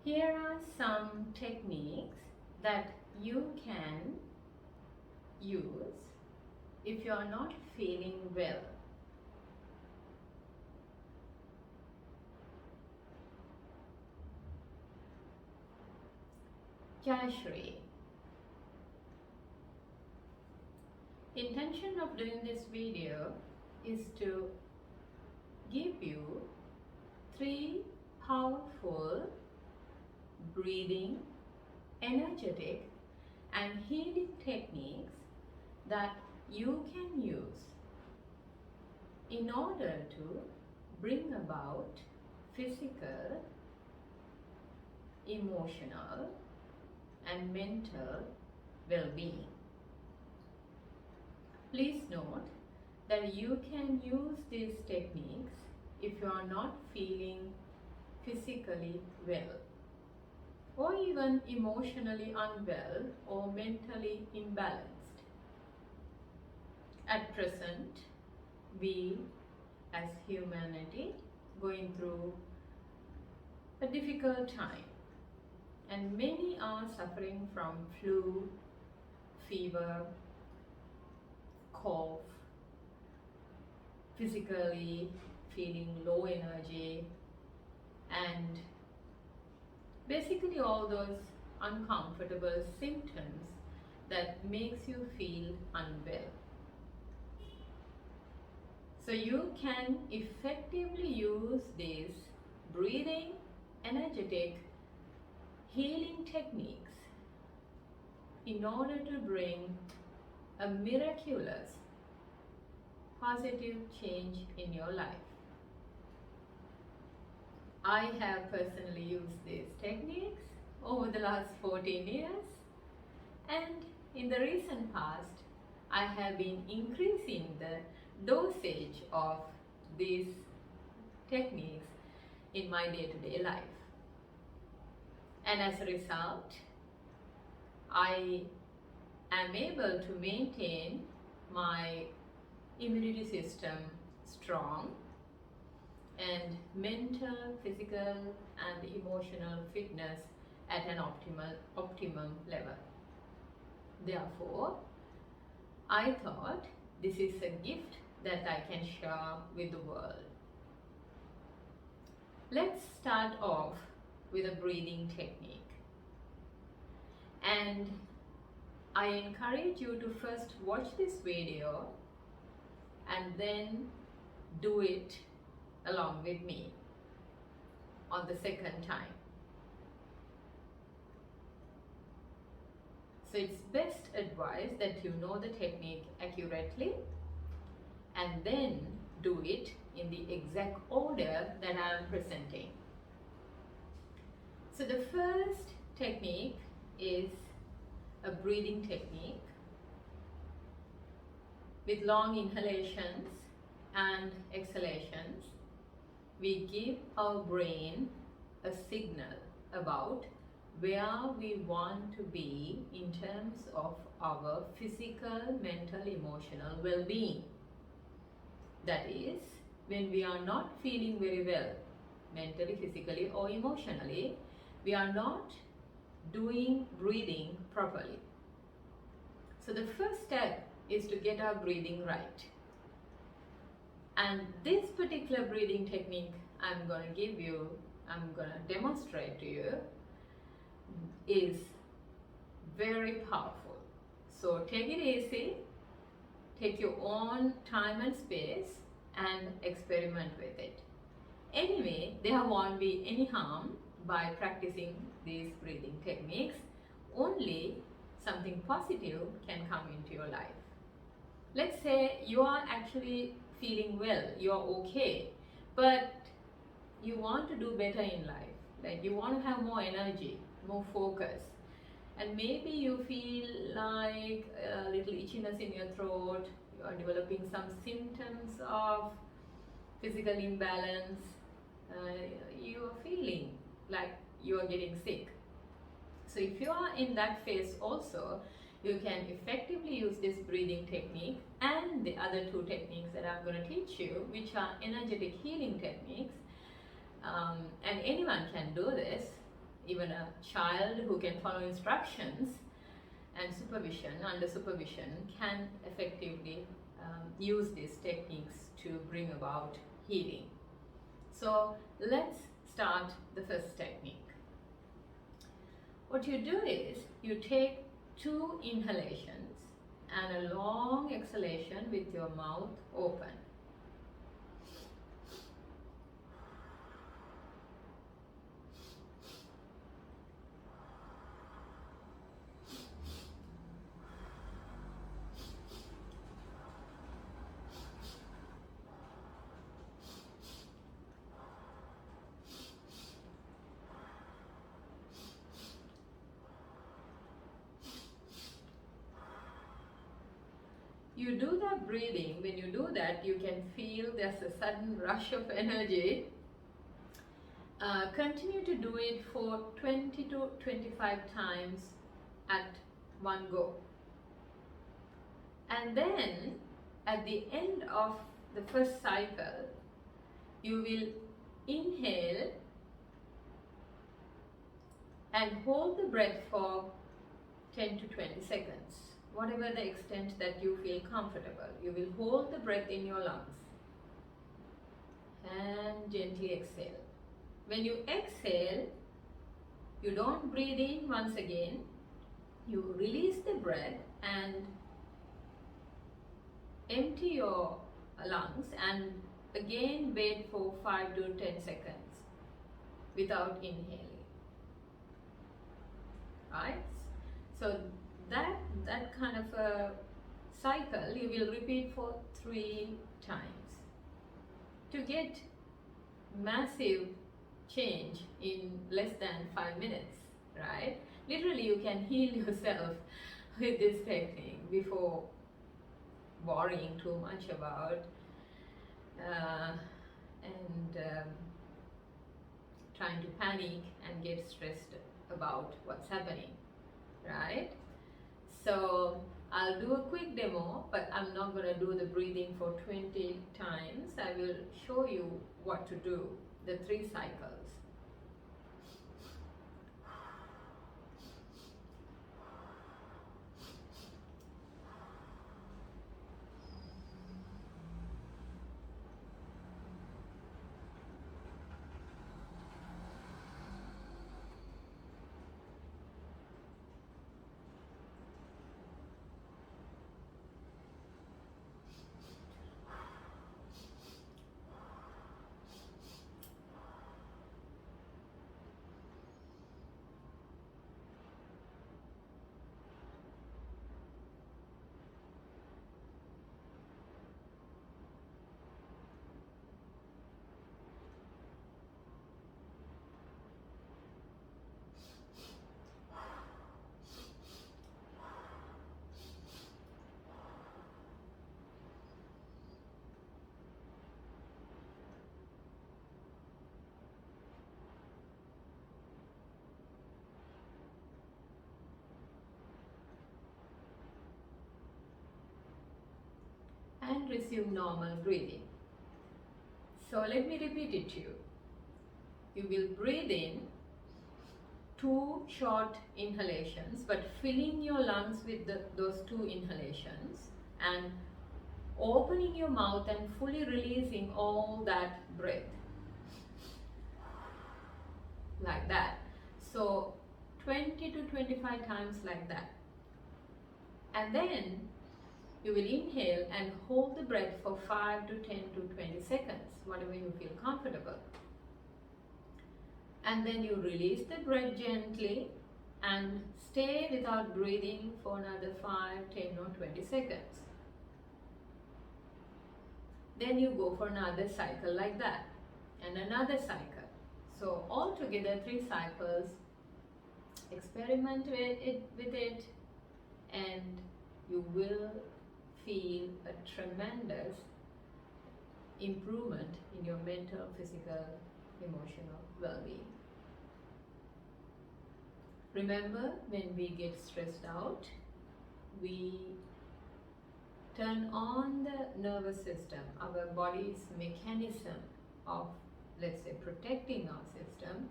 Here are some techniques that you can use if you are not feeling well. Jayashri. Intention of doing this video is to give you 3 powerful breathing, energetic and healing techniques that you can use in order to bring about physical, emotional and mental well-being. Please note that you can use these techniques if you are not feeling physically well, or even emotionally unwell or mentally imbalanced. At present, we as humanity going through a difficult time, and many are suffering from flu, fever, cough, physically feeling low energy, and basically all those uncomfortable symptoms that makes you feel unwell. So you can effectively use these breathing, energetic, healing techniques in order to bring a miraculous positive change in your life. I have personally used these techniques over the last 14 years, and in the recent past I have been increasing the dosage of these techniques in my day-to-day life, and as a result I am able to maintain my immunity system strong and mental, physical and emotional fitness at an optimum level. Therefore, I thought this is a gift that I can share with the world. Let's start off with a breathing technique, and I encourage you to first watch this video and then do it along with me on the second time. So it's best advised that you know the technique accurately and then do it in the exact order that I am presenting. So the first technique is a breathing technique with long inhalations and exhalations. We give our brain a signal about where we want to be in terms of our physical, mental, emotional well-being. That is, when we are not feeling very well, mentally, physically or emotionally, we are not doing breathing properly. So the first step is to get our breathing right. And this particular breathing technique I'm going to demonstrate to you is very powerful. So take it easy, take your own time and space and experiment with it. Anyway, there won't be any harm by practicing these breathing techniques. Only something positive can come into your life. Let's say you are actually feeling well, you're okay, but you want to do better in life. Like you want to have more energy, more focus, and maybe you feel like a little itchiness in your throat, you are developing some symptoms of physical imbalance, you are feeling like you are getting sick. So if you are in that phase also, you can effectively use this breathing technique and the other two techniques that I'm going to teach you, which are energetic healing techniques. And anyone can do this. even a child who can follow instructions and supervision, under supervision, can effectively use these techniques to bring about healing. So let's start the first technique. What you do is you take 2 inhalations and a long exhalation with your mouth open. You do that breathing. When you do that, you can feel there's a sudden rush of energy. Continue to do it for 20 to 25 times at one go. And then at the end of the first cycle, you will inhale and hold the breath for 10 to 20 seconds. Whatever the extent that you feel comfortable. You will hold the breath in your lungs and gently exhale. When you exhale, you don't breathe in once again. You release the breath and empty your lungs and again wait for 5 to 10 seconds without inhaling. Right? So that kind of a cycle you will repeat for 3 times to get massive change in less than 5 minutes, right? Literally you can heal yourself with this technique before worrying too much about trying to panic and get stressed about what's happening, right? So I'll do a quick demo, but I'm not going to do the breathing for 20 times. I will show you what to do, the 3 cycles. And resume normal breathing. So let me repeat it to you. You will breathe in 2 short inhalations, but filling your lungs with those 2 inhalations and opening your mouth and fully releasing all that breath. Like that. So 20 to 25 times like that. And then you will inhale and hold the breath for 5 to 10 to 20 seconds, whatever you feel comfortable. And then you release the breath gently and stay without breathing for another 5, 10 or 20 seconds. Then you go for another cycle like that and another cycle. So altogether 3 cycles. Experiment with it and you will feel a tremendous improvement in your mental, physical, emotional well-being. Remember, when we get stressed out, we turn on the nervous system, our body's mechanism of, let's say, protecting our system.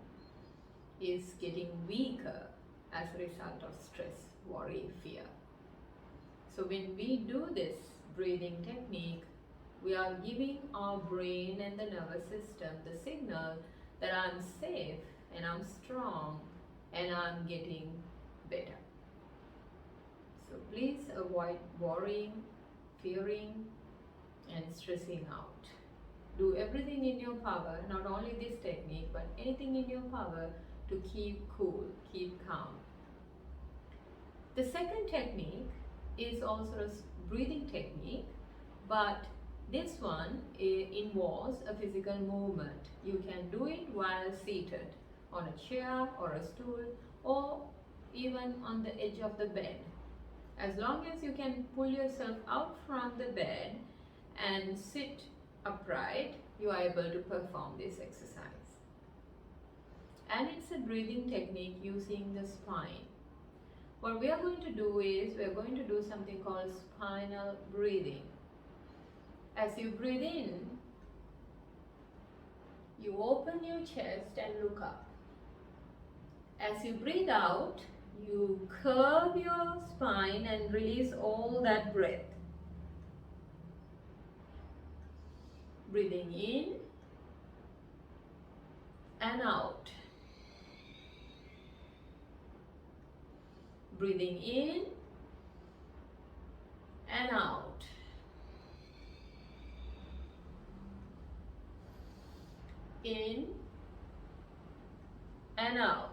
is getting weaker as a result of stress, worry, fear. So when we do this breathing technique, we are giving our brain and the nervous system the signal that I'm safe and I'm strong and I'm getting better. So please avoid worrying, fearing, and stressing out. Do everything in your power, not only this technique, but anything in your power to keep cool, keep calm. The second technique is also a breathing technique, but this one involves a physical movement. You can do it while seated on a chair or a stool or even on the edge of the bed. As long as you can pull yourself out from the bed and sit upright, you are able to perform this exercise. And it's a breathing technique using the spine. What we are going to do is we are going to do something called spinal breathing. As you breathe in, you open your chest and look up. As you breathe out, you curve your spine and release all that breath. Breathing in and out. Breathing in and out. In and out.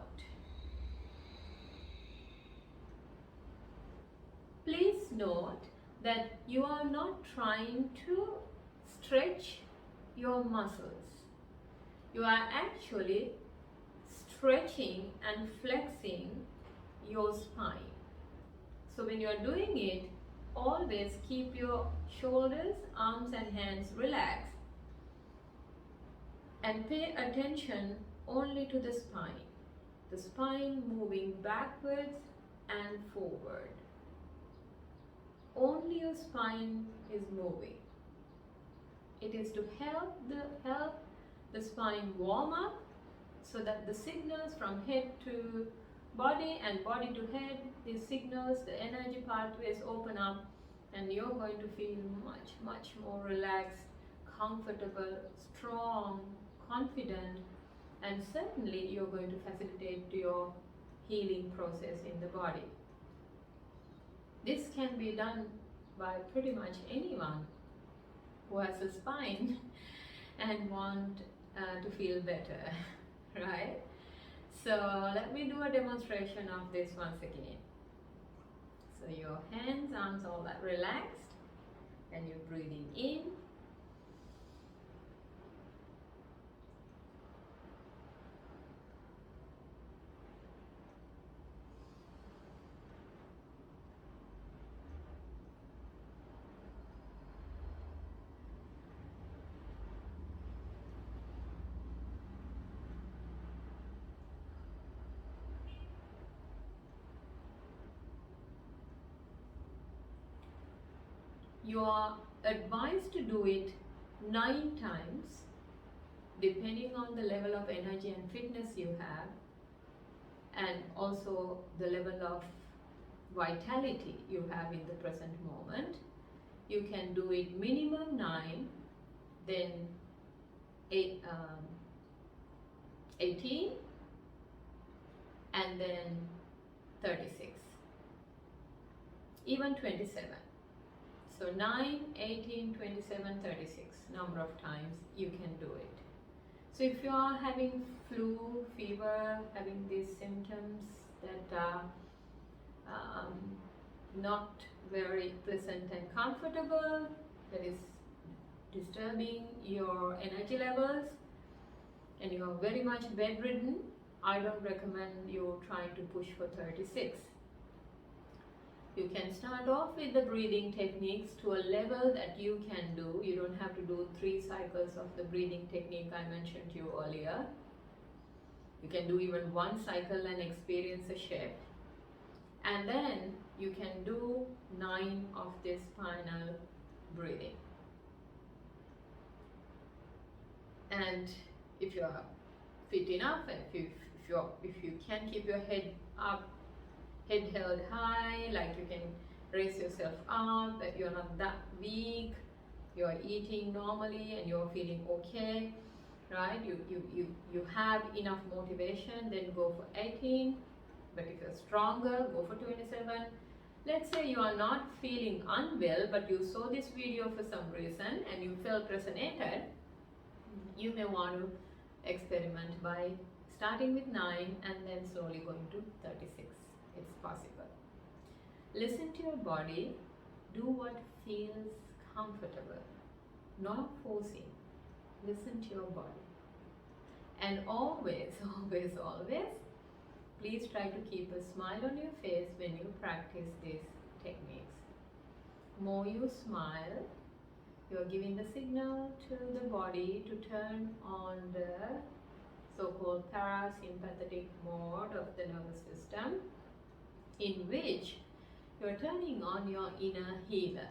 Please note that you are not trying to stretch your muscles. You are actually stretching and flexing your spine. So when you are doing it, always keep your shoulders, arms and hands relaxed and pay attention only to the spine moving backwards and forward. Only your spine is moving. It is to help the spine warm up so that the signals from head to body and body to head, these signals, the energy pathways open up and you're going to feel much more relaxed, comfortable, strong, confident, and certainly you're going to facilitate your healing process in the body. This can be done by pretty much anyone who has a spine and want to feel better, right? So let me do a demonstration of this once again. So your hands, arms, all that relaxed, and you're breathing in. You are advised to do it 9 times depending on the level of energy and fitness you have and also the level of vitality you have in the present moment. You can do it minimum 9, then 18 and then 36, even 27. So 9, 18, 27, 36 number of times you can do it. So if you are having flu, fever, having these symptoms that are not very pleasant and comfortable, that is disturbing your energy levels, and you are very much bedridden, I don't recommend you trying to push for 36. You can start off with the breathing techniques to a level that you can do. You don't have to do 3 cycles of the breathing technique I mentioned to you earlier. You can do even 1 cycle and experience a shift. And then you can do 9 of this spinal breathing. And if you are fit enough, and if can keep your head up, head held high, like you can raise yourself up, that you're not that weak, you're eating normally and you're feeling okay, right? You have enough motivation, then go for 18. But if you're stronger, go for 27. Let's say you are not feeling unwell, but you saw this video for some reason and you felt resonated, you may want to experiment by starting with 9 and then slowly going to 36. It's possible. Listen to your body, do what feels comfortable, not forcing. Listen to your body. And always, always, always, please try to keep a smile on your face when you practice these techniques. More you smile, you're giving the signal to the body to turn on the so-called parasympathetic mode of the nervous system, in which you're turning on your inner healer.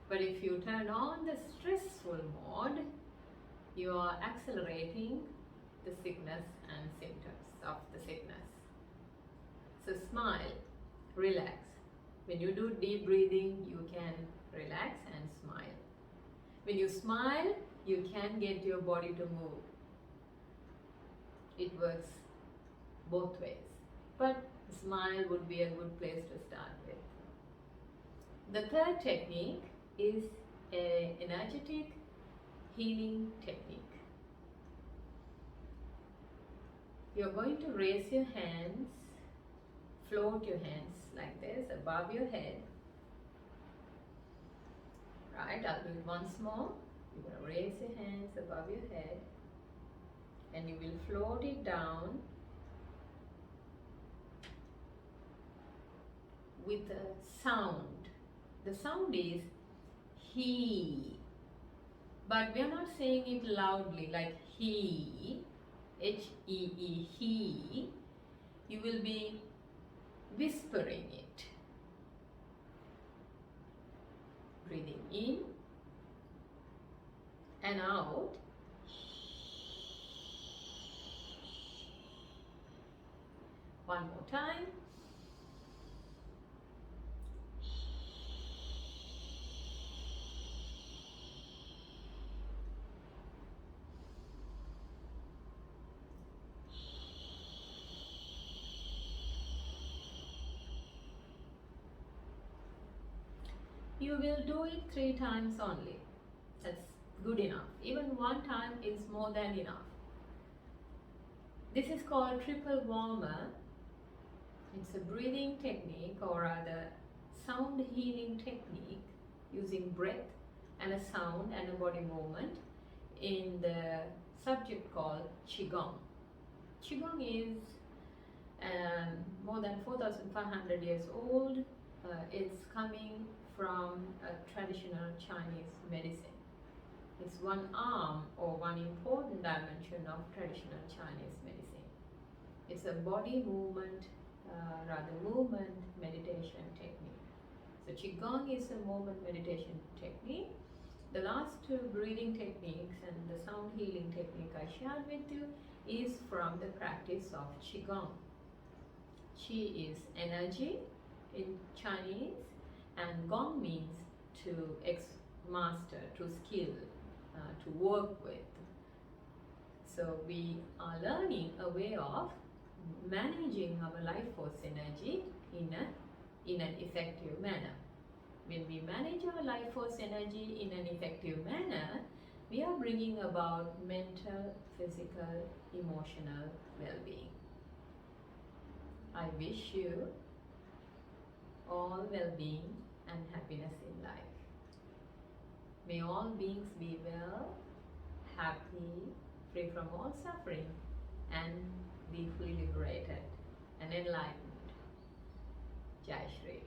But if you turn on the stressful mode, you are accelerating the sickness and symptoms of the sickness. So smile, relax. When you do deep breathing, you can relax and smile. When you smile, you can get your body to move. It works both ways. But smile would be a good place to start with. The third technique is an energetic healing technique. You're going to raise your hands, float your hands like this above your head. Right, I'll do it once more. You're going to raise your hands above your head and you will float it down with a sound. The sound is he, but we are not saying it loudly like he, H-E-E, he. You will be whispering it. Breathing in and out. One more time. You will do it 3 times only. That's good enough. Even 1 time is more than enough. This is called triple warmer. It's a breathing technique, or rather sound healing technique, using breath and a sound and a body movement in the subject called Qigong. Qigong is more than 4,500 years old. It's coming from a traditional Chinese medicine. It's one arm or one important dimension of traditional Chinese medicine. It's a body movement, movement meditation technique. So Qigong is a movement meditation technique. The last 2 breathing techniques and the sound healing technique I shared with you is from the practice of Qigong. Qi is energy in Chinese, and Gong means to master, to skill, to work with. So we are learning a way of managing our life force energy in an effective manner. When we manage our life force energy in an effective manner, we are bringing about mental, physical, emotional well-being. I wish you all well-being and happiness in life. May all beings be well, happy, free from all suffering, and be fully liberated and enlightened. Jai Shri.